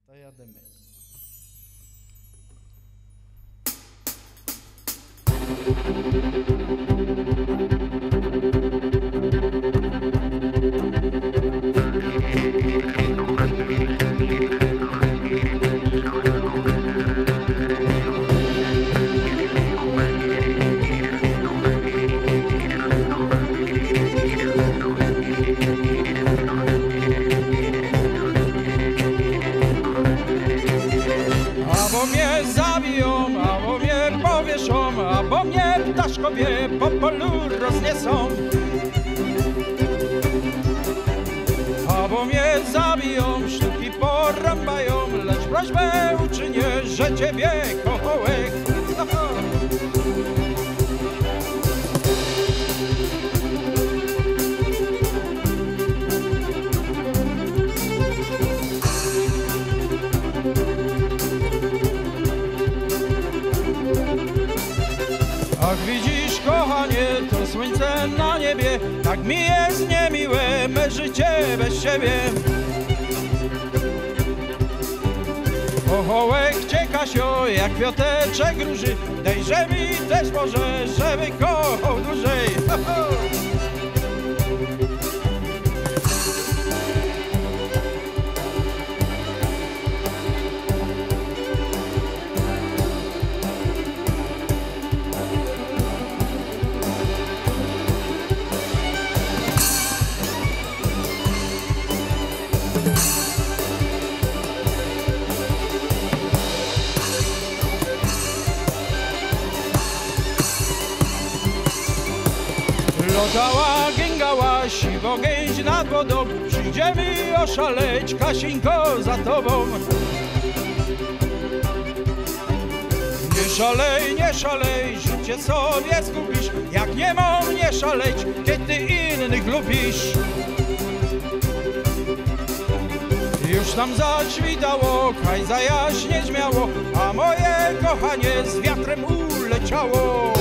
To jademy. Albo mnie zabiją, albo mnie powieszą, albo mnie ptaszkowie po polu rozniesą. Albo mnie zabiją, sztuki porąbają, lecz prośbę uczynię, że ciebie kochołek. Ach, widzisz, kochanie, to słońce na niebie, tak mi jest niemiłe me życie bez ciebie. Kochołek cię, Kasio, jak kwiateczek róży, dejże mi też Boże, żeby kochał dłużej. Ho, ho. Lotała, gęgała, siwo gęś nad wodą, przyjdziemy oszaleć, Kasieńko, za tobą. Nie szalej, życie sobie zgubisz, jak nie mam nie szaleć, kiedy ty innych lubisz. Już nam zaświtało, kaj zajaśnieć miało, a moje kochanie z wiatrem uleciało.